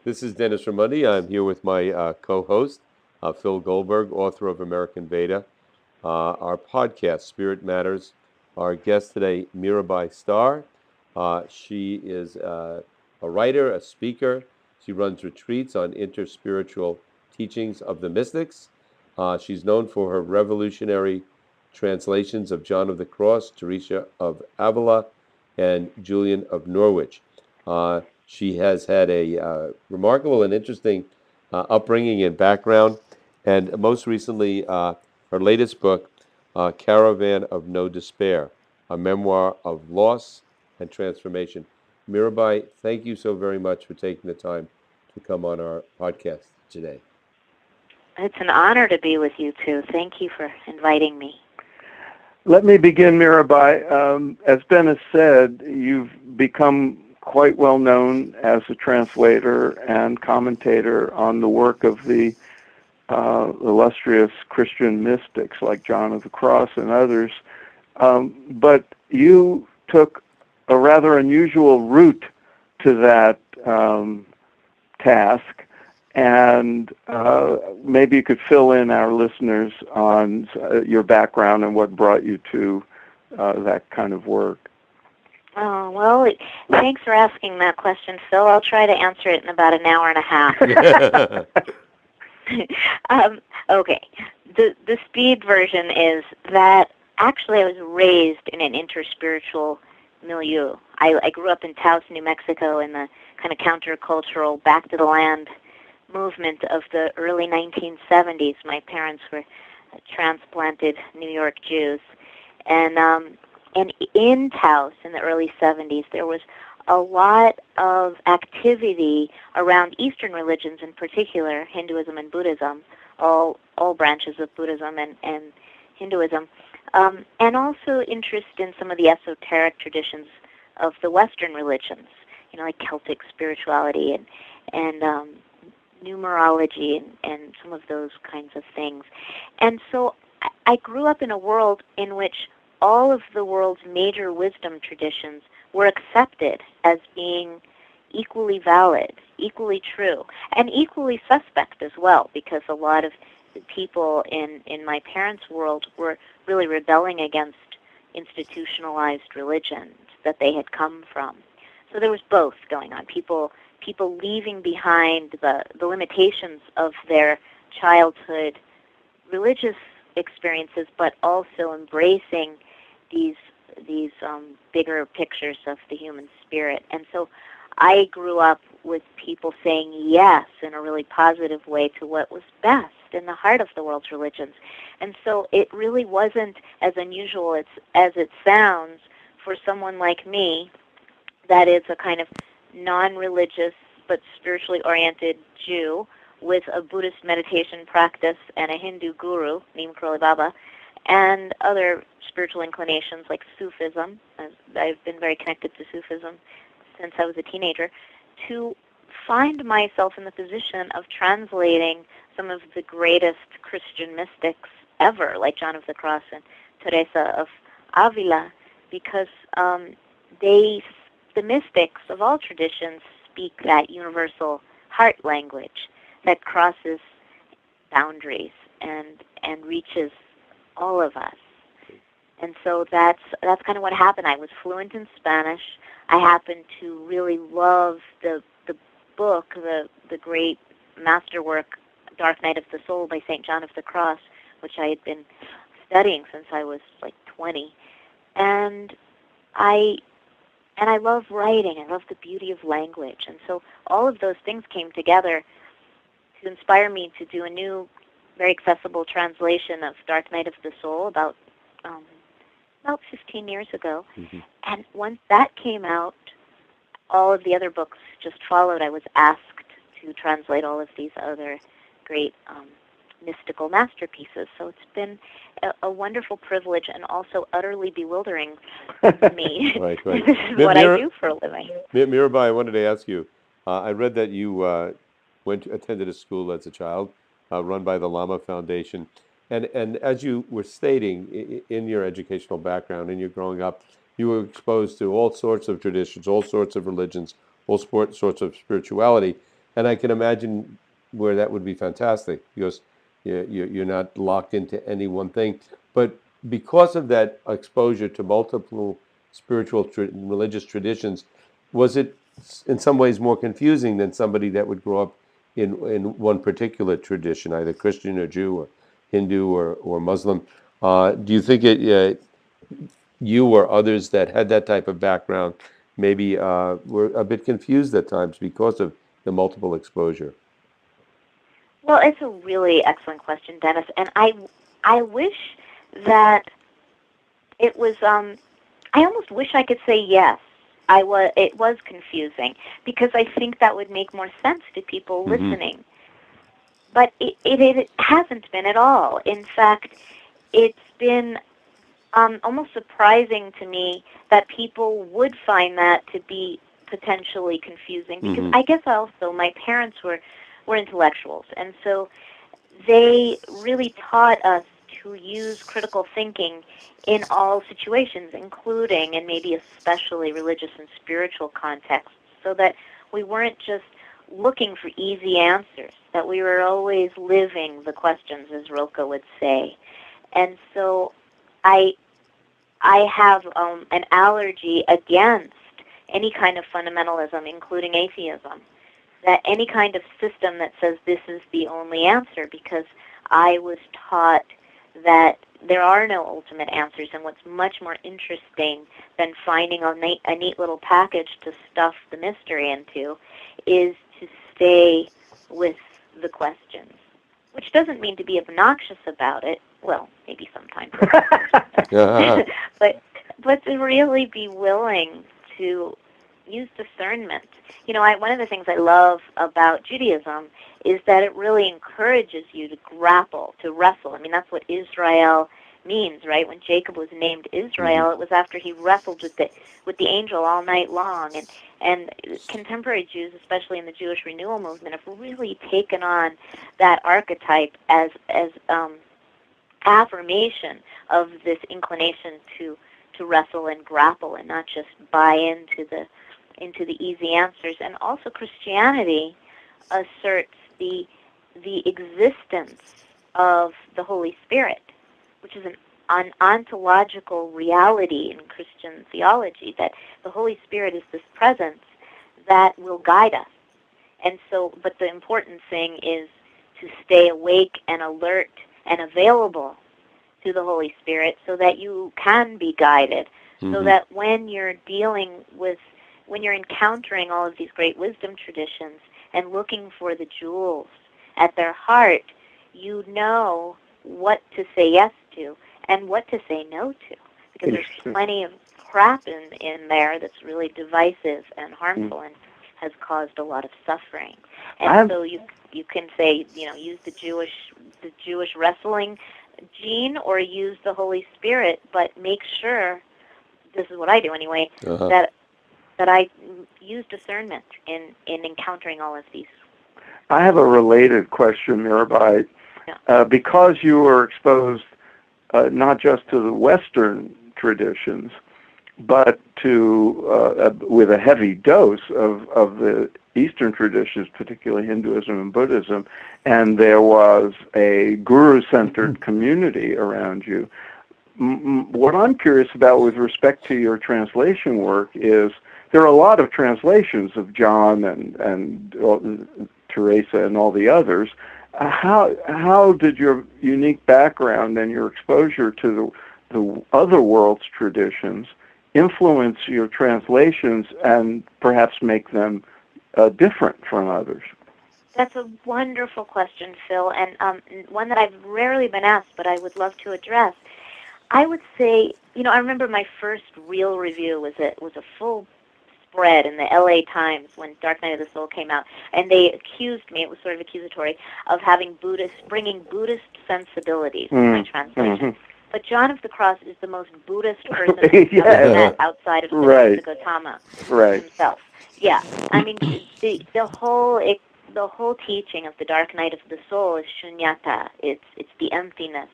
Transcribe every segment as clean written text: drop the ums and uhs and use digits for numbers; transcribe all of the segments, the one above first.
This is Dennis Ramundi. I'm here with my co-host, Phil Goldberg, author of American Veda. Our podcast, Spirit Matters. Our guest today, Mirabai Starr. She is a writer, a speaker. She runs retreats on interspiritual teachings of the mystics. She's known for her revolutionary translations of John of the Cross, Teresa of Avila, and Julian of Norwich. She has had a remarkable and interesting upbringing and background, and most recently, her latest book, Caravan of No Despair, a memoir of loss and transformation. Mirabai, thank you so very much for taking the time to come on our podcast today. It's an honor to be with you two. Thank you for inviting me. Let me begin, Mirabai. As Ben has said, you've become quite well known as a translator and commentator on the work of the illustrious Christian mystics like John of the Cross and others. But you took a rather unusual route to that task, and maybe you could fill in our listeners on your background and what brought you to that kind of work. Oh, well, thanks for asking that question, Phil. I'll try to answer it in about an hour and a half. Okay. The speed version is that actually I was raised in an interspiritual milieu. I grew up in Taos, New Mexico, in the kind of countercultural, back to the land movement of the early 1970s. My parents were transplanted New York Jews. And in Taos in the early 70s, there was a lot of activity around Eastern religions, in particular Hinduism and Buddhism, all branches of Buddhism and Hinduism, and also interest in some of the esoteric traditions of the Western religions, like Celtic spirituality and numerology and some of those kinds of things. And so I grew up in a world in which all of the world's major wisdom traditions were accepted as being equally valid, equally true, and equally suspect as well, because a lot of the people in my parents' world were really rebelling against institutionalized religions that they had come from. So there was both going on. People leaving behind the limitations of their childhood religious experiences, but also embracing these bigger pictures of the human spirit. And so I grew up with people saying yes in a really positive way to what was best in the heart of the world's religions. And so it really wasn't as unusual as it sounds for someone like me that is a kind of non-religious but spiritually oriented Jew with a Buddhist meditation practice and a Hindu guru named Karoli Baba, and other spiritual inclinations like Sufism. I've been very connected to Sufism since I was a teenager, to find myself in the position of translating some of the greatest Christian mystics ever, like John of the Cross and Teresa of Avila, because the mystics of all traditions speak that universal heart language that crosses boundaries and reaches all of us. And so that's kind of what happened. I was fluent in Spanish. I happened to really love the book, the great masterwork, Dark Night of the Soul by St. John of the Cross, which I had been studying since I was like 20. And I love writing. I love the beauty of language. And so all of those things came together to inspire me to do a new, very accessible translation of Dark Night of the Soul about 15 years ago. Mm-hmm. And once that came out, all of the other books just followed. I was asked to translate all of these other great mystical masterpieces. So it's been a wonderful privilege and also utterly bewildering to me. Right. This is what I do for a living. Mirabai, I wanted to ask you, I read that you attended a school as a child run by the Lama Foundation. And as you were stating in your educational background, in your growing up, you were exposed to all sorts of traditions, all sorts of religions, all sorts of spirituality. And I can imagine where that would be fantastic because you're not locked into any one thing. But because of that exposure to multiple spiritual religious traditions, was it in some ways more confusing than somebody that would grow up in one particular tradition, either Christian or Jew or Hindu or Muslim? Do you think you or others that had that type of background maybe were a bit confused at times because of the multiple exposure? Well, it's a really excellent question, Dennis, and I wish that it was. I almost wish I could say yes. It was confusing because I think that would make more sense to people Mm-hmm. listening. But it hasn't been at all. In fact, it's been almost surprising to me that people would find that to be potentially confusing because Mm-hmm. I guess also my parents were intellectuals, and so they really taught us to use critical thinking in all situations, including and maybe especially religious and spiritual contexts, so that we weren't just looking for easy answers, that we were always living the questions, as Rilke would say. And so I I have an allergy against any kind of fundamentalism, including atheism, that any kind of system that says this is the only answer, because I was taught that there are no ultimate answers, and what's much more interesting than finding a neat little package to stuff the mystery into is to stay with the questions, which doesn't mean to be obnoxious about it. Well, maybe sometimes. but but to really be willing to use discernment. You know, one of the things I love about Judaism is that it really encourages you to grapple, to wrestle. I mean, that's what Israel means, right? When Jacob was named Israel, it was after he wrestled with the angel all night long. And contemporary Jews, especially in the Jewish renewal movement, have really taken on that archetype as affirmation of this inclination to wrestle and grapple and not just buy into the easy answers. And also Christianity asserts the existence of the Holy Spirit, which is an ontological reality in Christian theology, that the Holy Spirit is this presence that will guide us. And so, but the important thing is to stay awake and alert and available to the Holy Spirit so that you can be guided, so that when you're when you're encountering all of these great wisdom traditions and looking for the jewels at their heart, you know what to say yes to and what to say no to, because there's plenty of crap in there that's really divisive and harmful and has caused a lot of suffering. And so you can say, you know, use the Jewish wrestling gene or use the Holy Spirit, but make sure, this is what I do anyway, that I use discernment in encountering all of these. I have a related question, Mirabai. Yeah. Because you were exposed not just to the Western traditions, but to with a heavy dose of the Eastern traditions, particularly Hinduism and Buddhism, and there was a guru-centered community around you. What I'm curious about with respect to your translation work is there are a lot of translations of John and Teresa and all the others. How did your unique background and your exposure to the other world's traditions influence your translations and perhaps make them different from others? That's a wonderful question, Phil, and one that I've rarely been asked, but I would love to address. I would say, you know, I remember my first real review was a full spread in the LA Times when Dark Night of the Soul came out, and they accused me, it was sort of accusatory, of bringing Buddhist sensibilities in my translation. But John of the Cross is the most Buddhist person I've ever met outside of Siddhartha Gautama himself. Yeah, I mean, the whole teaching of the Dark Night of the Soul is shunyata. It's the emptiness,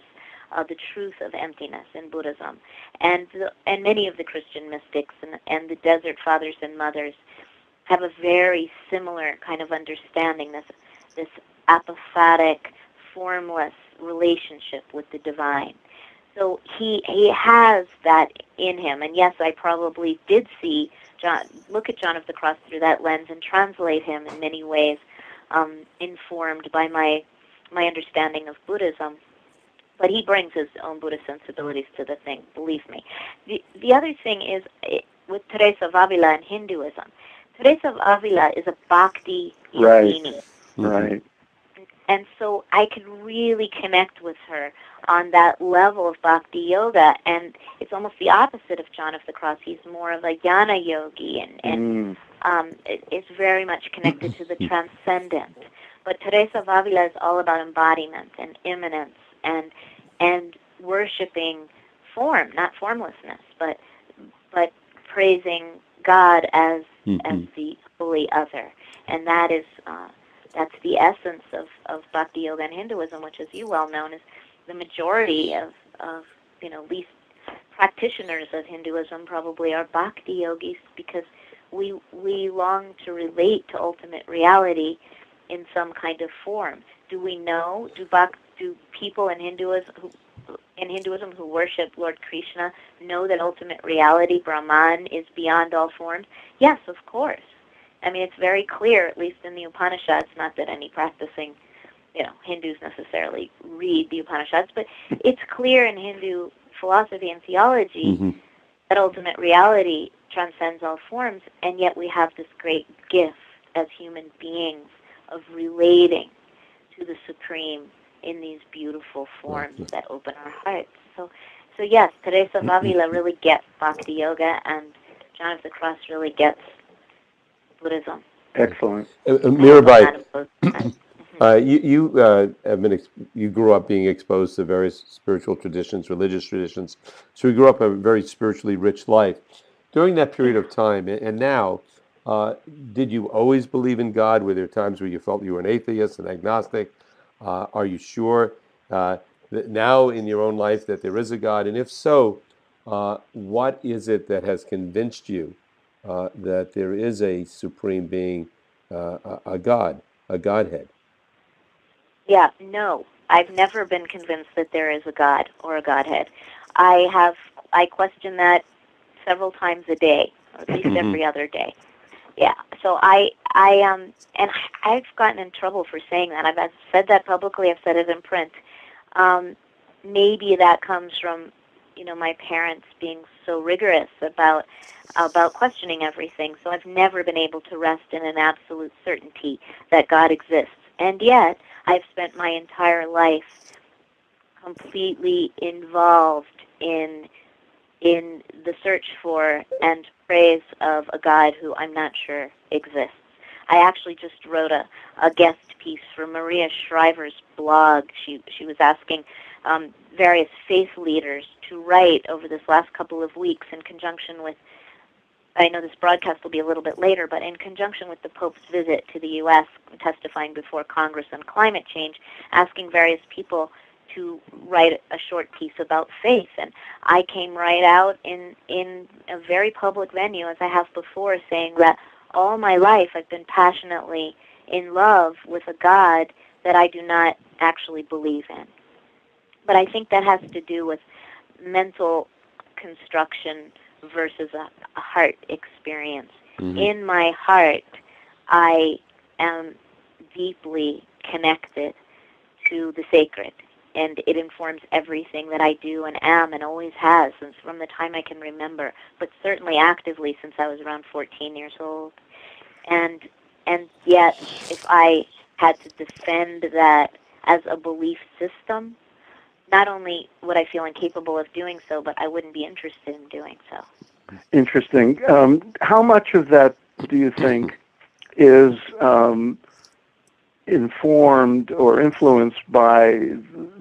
the truth of emptiness in Buddhism, and many of the Christian mystics and the Desert Fathers and Mothers have a very similar kind of understanding, this apophatic, formless relationship with the divine. So he has that in him. And yes, I probably did look at John of the Cross through that lens and translate him in many ways, informed by my understanding of Buddhism. But he brings his own Buddhist sensibilities to the thing, believe me. The other thing is with Teresa of Avila and Hinduism. Teresa of Avila is a bhakti yogini. Right. And so I could really connect with her on that level of bhakti yoga, and it's almost the opposite of John of the Cross. He's more of a jnana yogi, and it's very much connected to the transcendent. But Teresa of Avila is all about embodiment and immanence and worshiping form, not formlessness, but praising God as the holy other, and that's the essence of Bhakti Yoga and Hinduism, which, as you well know, is the majority of least practitioners of Hinduism probably are Bhakti Yogis, because we long to relate to ultimate reality in some kind of form. Do we know? Do people in Hinduism who worship Lord Krishna know that ultimate reality, Brahman, is beyond all forms? Yes, of course. I mean, it's very clear, at least in the Upanishads, not that any practicing, Hindus necessarily read the Upanishads, but it's clear in Hindu philosophy and theology that ultimate reality transcends all forms, and yet we have this great gift as human beings of relating to the Supreme in these beautiful forms that open our hearts. So yes, Teresa of Avila really gets Bhakti Yoga, and John of the Cross really gets Buddhism. Excellent. Mirabai, you grew up being exposed to various spiritual traditions, religious traditions, so you grew up a very spiritually rich life. During that period of time, and now, did you always believe in God? Were there times where you felt you were an atheist, an agnostic? Are you sure that now in your own life that there is a God? And if so, what is it that has convinced you that there is a supreme being, a God, a Godhead? Yeah, no. I've never been convinced that there is a God or a Godhead. I question that several times a day, or at least every other day. Yeah. So and I've gotten in trouble for saying that. I've said that publicly. I've said it in print. Maybe that comes from, my parents being so rigorous about questioning everything. So I've never been able to rest in an absolute certainty that God exists. And yet, I've spent my entire life completely involved in the search for and praise of a God who I'm not sure exists. I actually just wrote a guest piece for Maria Shriver's blog. She was asking various faith leaders to write over this last couple of weeks in conjunction with, I know this broadcast will be a little bit later, but in conjunction with the Pope's visit to the U.S., testifying before Congress on climate change, asking various people to write a short piece about faith. And I came right out in a very public venue, as I have before, saying that all my life I've been passionately in love with a God that I do not actually believe in. But I think that has to do with mental construction versus a heart experience. In my heart, I am deeply connected to the sacred, and it informs everything that I do and am and always has since from the time I can remember, but certainly actively since I was around 14 years old. And yet, if I had to defend that as a belief system, not only would I feel incapable of doing so, but I wouldn't be interested in doing so. Interesting. How much of that do you think is informed or influenced by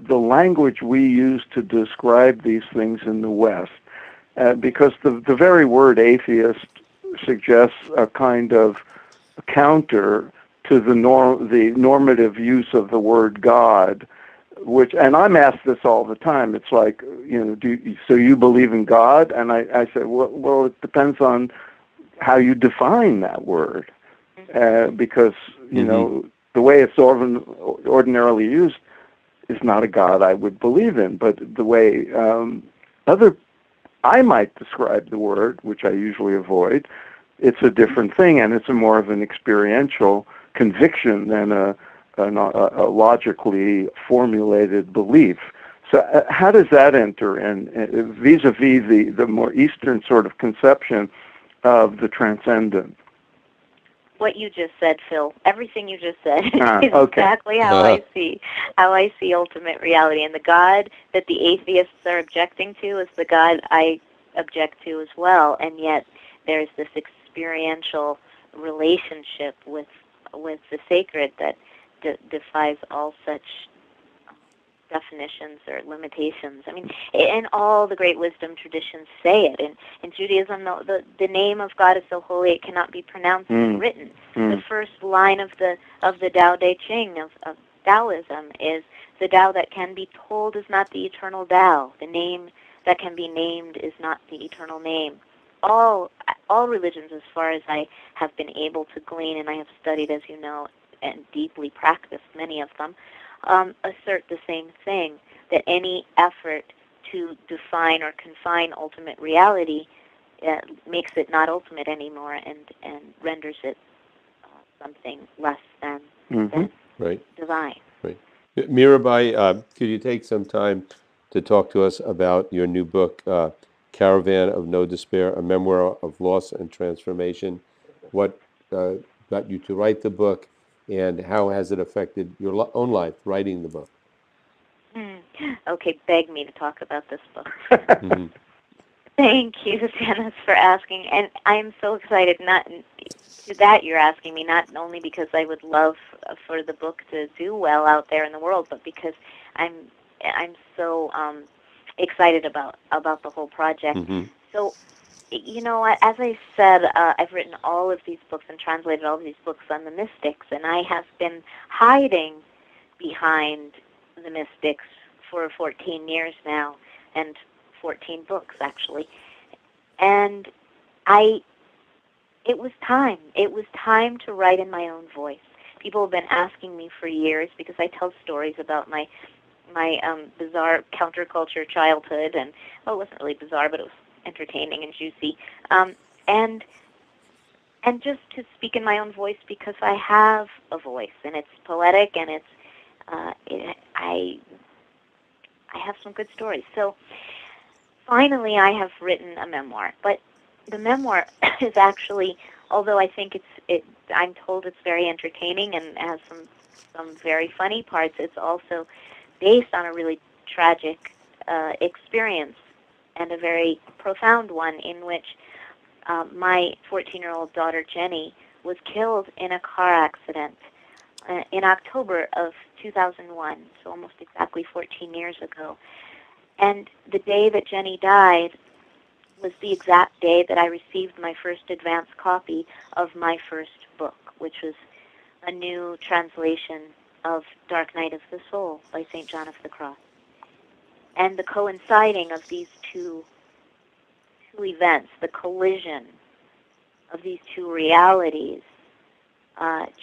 the language we use to describe these things in the West? Because the very word atheist suggests a kind of counter to the normative use of the word God, which, and I'm asked this all the time. It's like, so you believe in God? And I say, well, it depends on how you define that word. because, you know, the way it's ordinarily used is not a God I would believe in, but the way I might describe the word, which I usually avoid, it's a different thing, and it's a more of an experiential conviction than a logically formulated belief. So how does that enter in vis-a-vis the more Eastern sort of conception of the transcendent? What you just said, Phil, everything you just said is okay. exactly how I see ultimate reality. And the God that the atheists are objecting to is the God I object to as well. And yet there's this experiential relationship with the sacred that defies all such definitions or limitations. I mean, and all the great wisdom traditions say it. In Judaism, the name of God is so holy it cannot be pronounced and written. The first line of the Tao Te Ching of Taoism is, the Tao that can be told is not the eternal Tao. The name that can be named is not the eternal name. All religions, as far as I have been able to glean, and I have studied, as you know, and deeply practiced many of them, assert the same thing, that any effort to define or confine ultimate reality makes it not ultimate anymore and renders it something less than divine. Right. Mirabai, could you take some time to talk to us about your new book, Caravan of No Despair, a memoir of loss and transformation? What got you to write the book, and how has it affected your own life, writing the book? Okay, beg me to talk about this book. Thank you, Dennis, for asking. And I'm so excited that you're asking me, not only because I would love for the book to do well out there in the world, but because I'm so excited about the whole project. So, you know, as I said, I've written all of these books and translated all of these books on the mystics, and I have been hiding behind the mystics for 14 years now, and 14 books, actually. And it was time. It was time to write in my own voice. People have been asking me for years, because I tell stories about my bizarre counterculture childhood, and, well, it wasn't really bizarre, but it was entertaining and juicy, and just to speak in my own voice, because I have a voice, and it's poetic, and I have some good stories. So finally, I have written a memoir, but the memoir is actually, although I think I'm told it's very entertaining and has some very funny parts, it's also based on a really tragic experience, and a very profound one, in which my 14-year-old daughter, Jenny, was killed in a car accident in October of 2001, so almost exactly 14 years ago. And the day that Jenny died was the exact day that I received my first advance copy of my first book, which was a new translation of Dark Night of the Soul by St. John of the Cross. And the coinciding of these two events, the collision of these two realities,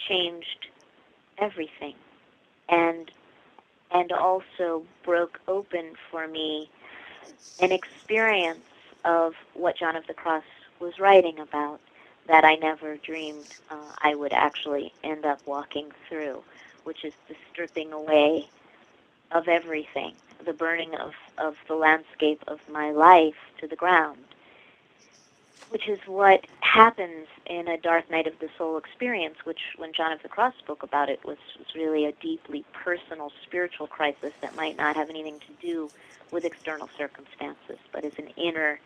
changed everything, and also broke open for me an experience of what John of the Cross was writing about that I never dreamed I would actually end up walking through, which is the stripping away of everything, the burning of the landscape of my life to the ground, which is what happens in a Dark Night of the Soul experience, which, when John of the Cross spoke about it, was really a deeply personal spiritual crisis that might not have anything to do with external circumstances, but is an inner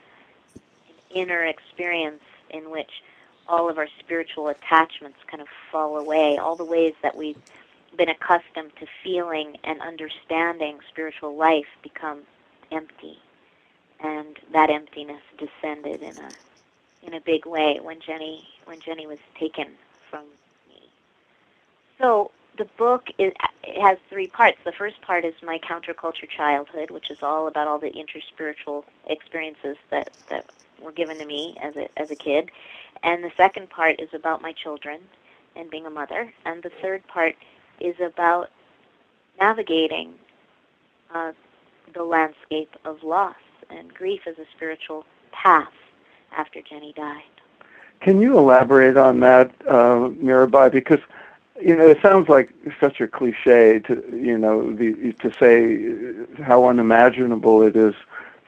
experience in which all of our spiritual attachments kind of fall away, all the ways that we've been accustomed to feeling and understanding spiritual life become empty. And that emptiness descended in a big way when Jenny was taken from me. So the book it has three parts. The first part is my counterculture childhood, which is all about all the interspiritual experiences that were given to me as a kid. And the second part is about my children. and being a mother, and the third part is about navigating the landscape of loss and grief as a spiritual path after Jenny died. Can you elaborate on that, Mirabai? Because it sounds like such a cliche to say how unimaginable it is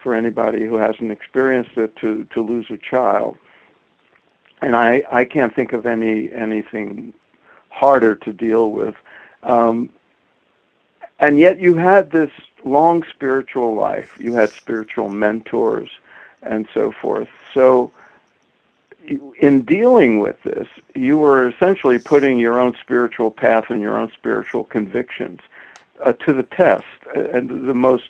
for anybody who hasn't experienced it to lose a child. And I can't think of anything harder to deal with. And yet you had this long spiritual life. You had spiritual mentors and so forth. So in dealing with this, you were essentially putting your own spiritual path and your own spiritual convictions to the test, and the most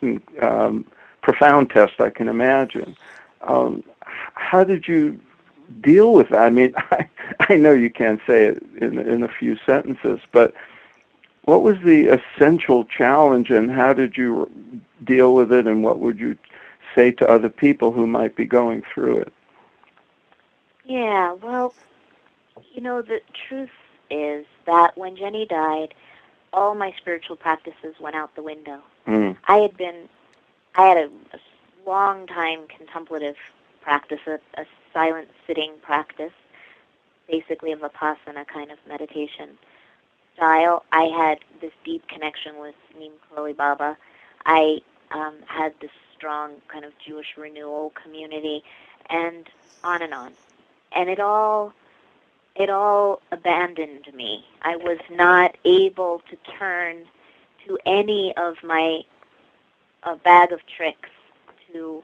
profound test I can imagine. How did you deal with that? I mean, I know you can't say it in a few sentences, but what was the essential challenge, and how did you deal with it, and what would you say to other people who might be going through it? Yeah, well, the truth is that when Jenny died, all my spiritual practices went out the window. Mm. I had a long time contemplative practice, a silent sitting practice, basically a Vipassana kind of meditation style. I had this deep connection with Neem Karoli Baba. I had this strong kind of Jewish renewal community, and on and on. And it all abandoned me. I was not able to turn to any of my bag of tricks to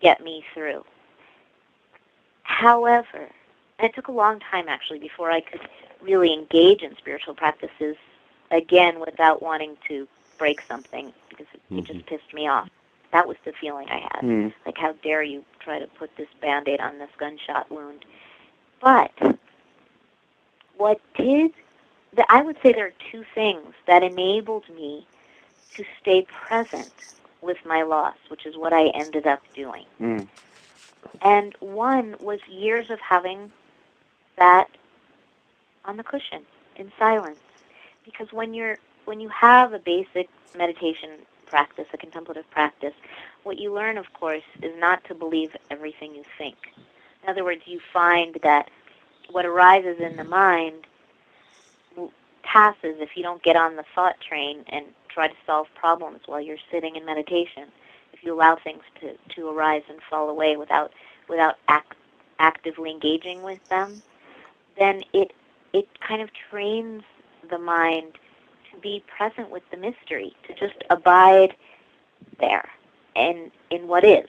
get me through. However, it took a long time actually before I could really engage in spiritual practices again without wanting to break something, because it just pissed me off. That was the feeling I had. Mm. Like, how dare you try to put this Band-Aid on this gunshot wound. But I would say there are two things that enabled me to stay present with my loss, which is what I ended up doing. Mm. And one was years of having that on the cushion in silence. Because when you have a basic meditation practice, a contemplative practice, what you learn, of course, is not to believe everything you think. In other words, you find that what arises in the mind passes if you don't get on the thought train and try to solve problems while you're sitting in meditation. If you allow things to arise and fall away without actively engaging with them, then it kind of trains the mind to be present with the mystery, to just abide there and in what is.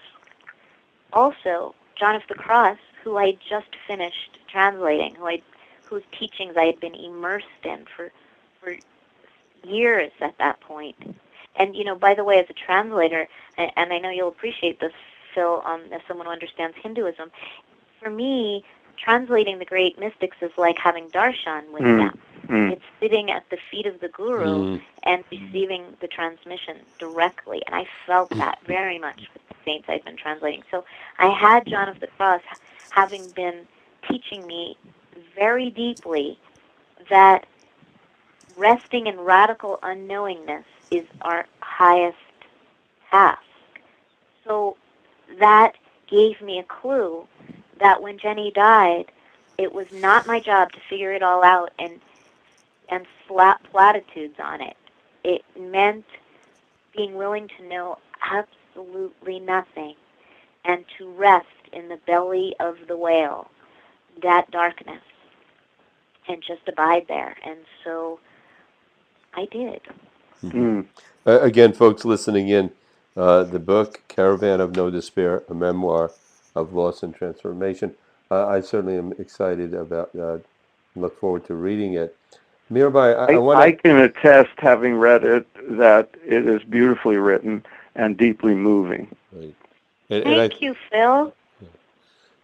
Also, John of the Cross, who I just finished translating, whose teachings I had been immersed in for years at that point. And, by the way, as a translator, and I know you'll appreciate this, Phil, as someone who understands Hinduism, for me, translating the great mystics is like having darshan with them. It's sitting at the feet of the guru and receiving the transmission directly. And I felt that very much with the saints I've been translating. So I had John of the Cross having been teaching me very deeply that resting in radical unknowingness is our highest task. So that gave me a clue that when Jenny died, it was not my job to figure it all out and slap platitudes on it. It meant being willing to know absolutely nothing and to rest in the belly of the whale, that darkness, and just abide there. And so I did. Again, folks listening in, the book, Caravan of No Despair, a memoir of loss and transformation. I certainly am excited about, look forward to reading it. Mirabai, I can attest, having read it, that it is beautifully written and deeply moving. Right. Thank you, Phil.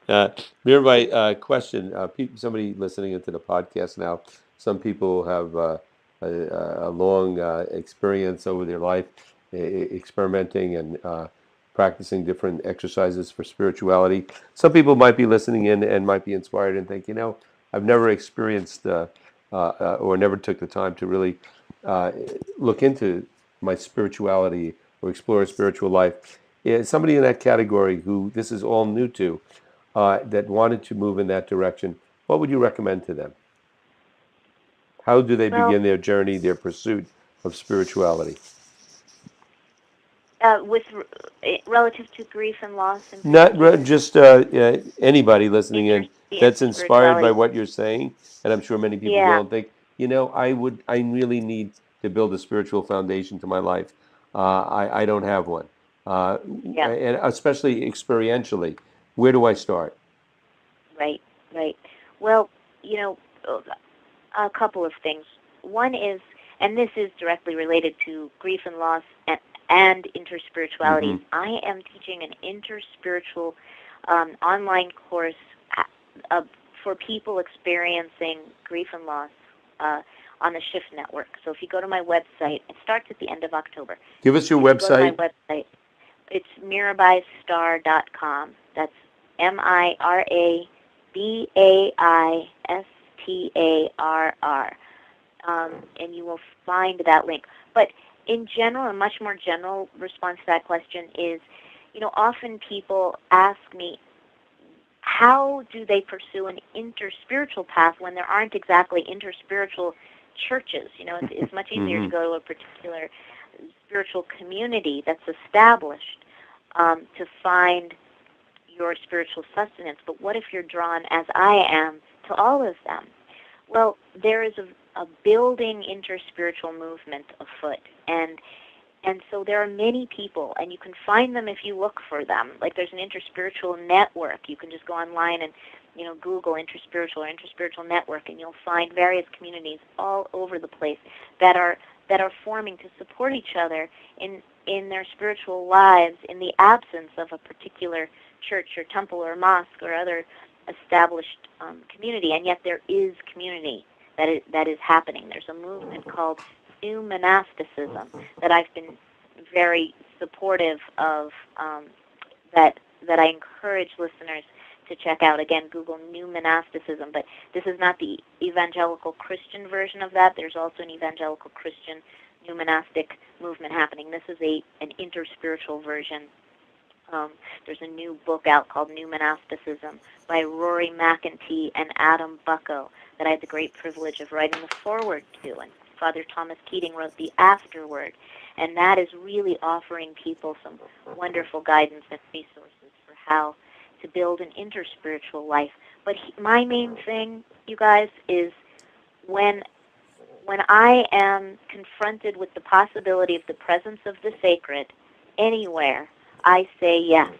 Mirabai, question. Somebody listening into the podcast now, some people have a long experience over their life experimenting and practicing different exercises for spirituality. Some people might be listening in and might be inspired and think, I've never experienced or never took the time to really uh, look into my spirituality or explore a spiritual life. Yeah, somebody in that category who this is all new to, that wanted to move in that direction, what would you recommend to them? How do they Well, begin their journey, their pursuit of spirituality? with relative to grief and loss in Not particular, just anybody listening in the that's inspired by interspirituality. what you're saying, and I'm sure many people will Yeah, and think, I really need to build a spiritual foundation to my life. I don't have one, yeah, and especially experientially. Where do I start? right, right. Well, you know, a couple of things. One is, and this is directly related to grief and loss and interspirituality. Hmm. I am teaching an interspiritual online course uh, uh, for people experiencing grief and loss uh, on the Shift Network. So if you go to my website, it starts at the end of October. Give us your If you go to my website. website, it's mirabaistarr.com. That's MirabaIStarr. And you will find that link. But in general, a much more general response to that question is, often people ask me, how do they pursue an interspiritual path when there aren't exactly interspiritual churches? It's much easier to Hmm. go to a particular spiritual community that's established to find your spiritual sustenance. But what if you're drawn, as I am, to all of them? Well, there is a building interspiritual movement afoot, and so there are many people, and you can find them if you look for them. Like there's an interspiritual network. You can just go online and Google interspiritual or interspiritual network, and you'll find various communities all over the place that are forming to support each other in their spiritual lives in the absence of a particular church or temple or mosque or other established community. And yet there is community that is happening. There's a movement called New Monasticism that I've been very supportive of, that I encourage listeners to check out. Again, Google New Monasticism, but this is not the evangelical Christian version of that. There's also an evangelical Christian New Monastic movement happening. This is an interspiritual version. There's a new book out called New Monasticism by Rory McEntee and Adam Bucko that I had the great privilege of writing the foreword to, and Father Thomas Keating wrote the afterword, and that is really offering people some wonderful guidance and resources for how to build an interspiritual life. But my main thing, you guys, is when I am confronted with the possibility of the presence of the sacred anywhere, I say yes.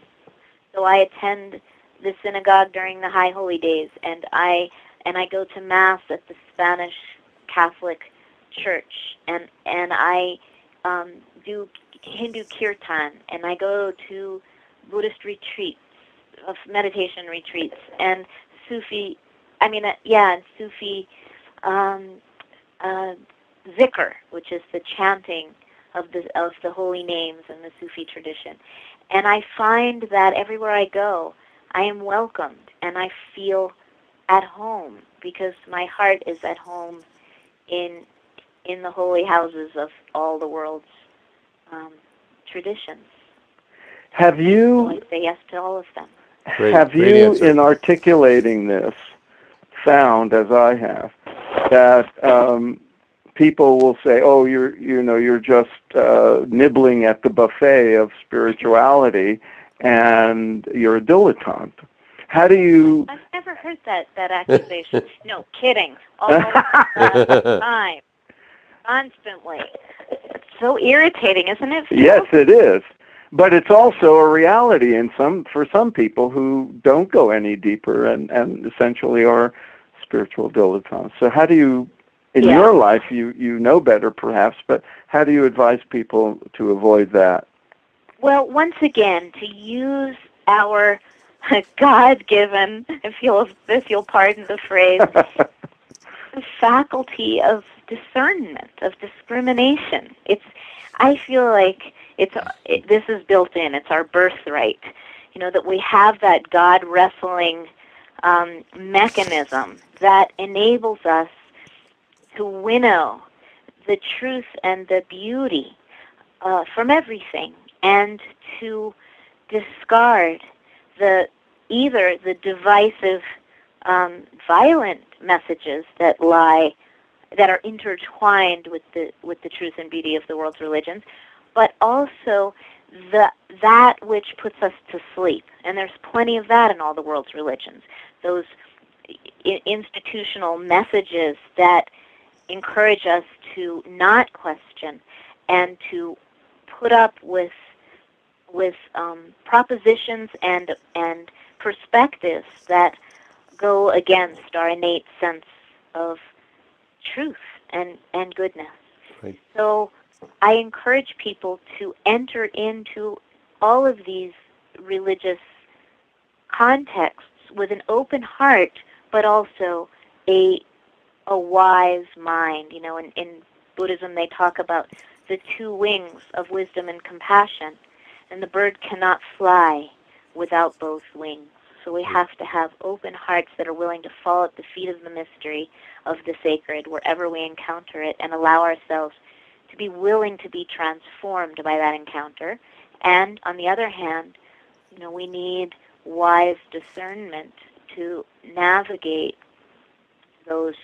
So I attend the synagogue during the High Holy Days, and I go to Mass at the Spanish Catholic Church, and I do Hindu kirtan, and I go to Buddhist retreats, of meditation retreats, and Sufi, and Sufi zikr, which is the chanting of the holy names in the Sufi tradition. And I find that everywhere I go, I am welcomed, and I feel at home because my heart is at home in the holy houses of all the world's traditions. Have So you I say yes to all of them. have Great you, answer. in articulating this, found, as I have, that people will say, "Oh, you're just nibbling at the buffet of spirituality, and you're a dilettante." How do you? I've never heard that accusation. No, kidding. All the time. Constantly. It's so irritating, isn't it, Phil? Yes, it is. But it's also a reality for some people who don't go any deeper and essentially are spiritual dilettantes. So how do you, in your life, you know better perhaps, but how do you advise people to avoid that? Well, once again, to use our God-given, if you'll pardon the phrase, the faculty of discernment, of discrimination. I feel like this is built in. It's our birthright, that we have that God wrestling mechanism that enables us to winnow the truth and the beauty from everything, and to discard either the divisive, violent messages that are intertwined with the truth and beauty of the world's religions, but also that which puts us to sleep. And there's plenty of that in all the world's religions. Those institutional messages that encourage us to not question and to put up with propositions and perspectives that go against our innate sense of truth and goodness. Right. So I encourage people to enter into all of these religious contexts with an open heart, but also a wise mind. You know, in Buddhism they talk about the two wings of wisdom and compassion, and the bird cannot fly without both wings. So we have to have open hearts that are willing to fall at the feet of the mystery of the sacred wherever we encounter it, and allow ourselves to be willing to be transformed by that encounter. And on the other hand, you know, we need wise discernment to navigate those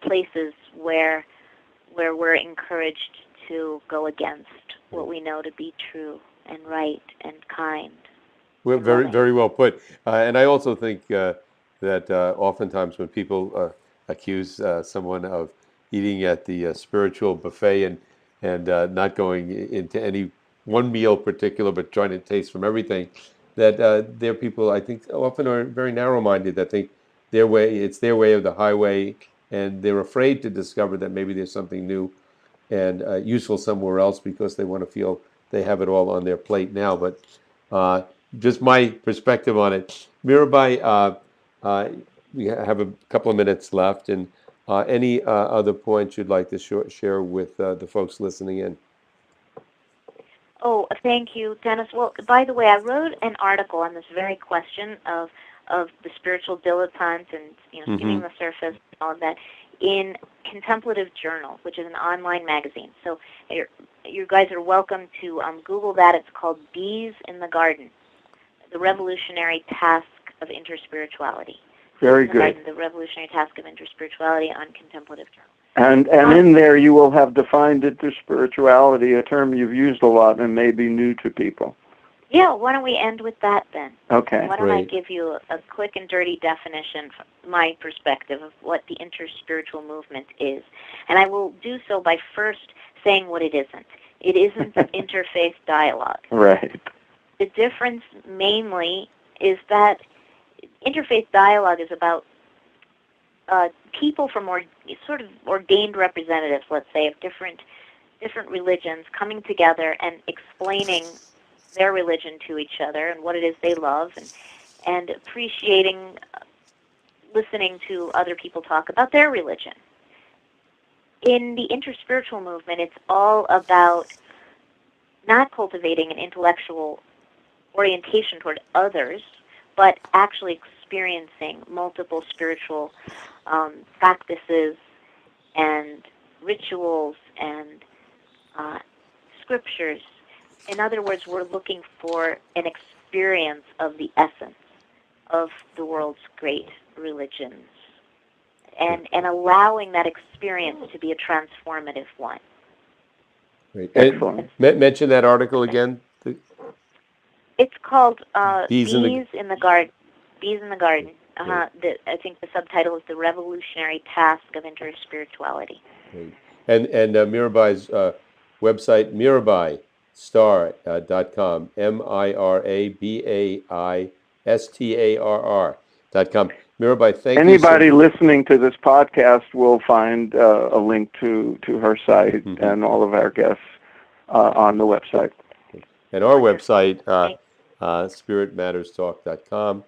places where we're encouraged to go against what we know to be true and right and kind. Well, very well put. And I also think that oftentimes when people accuse someone of eating at the spiritual buffet and not going into any one meal particular, but trying to taste from everything, that there are people, I think, often are very narrow-minded, that think it's their way of the highway, and they're afraid to discover that maybe there's something new and useful somewhere else because they want to feel they have it all on their plate now. But just my perspective on it. Mirabai, we have a couple of minutes left, and any other points you'd like to share with the folks listening in? Oh, thank you, Dennis. Well, by the way, I wrote an article on this very question of the spiritual dilettante and, you know, skimming the surface and all of that in Contemplative Journal, which is an online magazine. So you guys are welcome to Google that. It's called Bees in the Garden, the Revolutionary Task of Interspirituality. Very good. The Revolutionary Task of Interspirituality on Contemplative Journal. And in there you will have defined interspirituality, a term you've used a lot and may be new to people. Yeah, why don't we end with that then? Okay. Why don't I give you a quick and dirty definition from my perspective of what the interspiritual movement is. And I will do so by first saying what it isn't. It isn't interfaith dialogue. Right. The difference mainly is that interfaith dialogue is about people from sort of ordained representatives, let's say, of different religions coming together and explaining their religion to each other and what it is they love, and appreciating, listening to other people talk about their religion. In the interspiritual movement, it's all about not cultivating an intellectual orientation toward others, but actually experiencing multiple spiritual practices and rituals and scriptures. In other words, we're looking for an experience of the essence of the world's great religions, and allowing that experience to be a transformative one. Great. And mention that article again. It's called Bees in the Garden. Bees in the Garden. I think the subtitle is The Revolutionary Task of Interspirituality. Great. And Mirabai's website, MirabaisStarr.com, MirabaisStarr.com. Mirabai, thank you. Anybody listening to this podcast will find a link to her site and all of our guests on the website. And our website, spiritmatterstalk.com,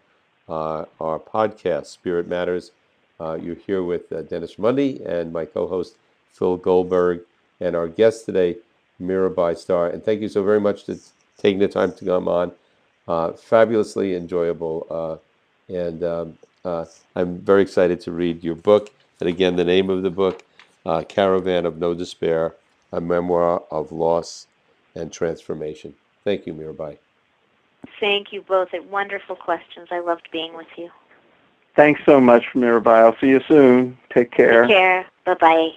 our podcast, Spirit Matters. You're here with Dennis Ramundi and my co-host, Phil Goldberg, and our guest today, Mirabai Starr. And thank you so very much for taking the time to come on. Fabulously enjoyable And I'm very excited to read your book. And again, the name of the book, Caravan of No Despair, a memoir of loss and transformation. Thank you, Mirabai. Thank you both. Wonderful questions. I loved being with you. Thanks so much, Mirabai. I'll see you soon. Take care. Take care. Bye-bye.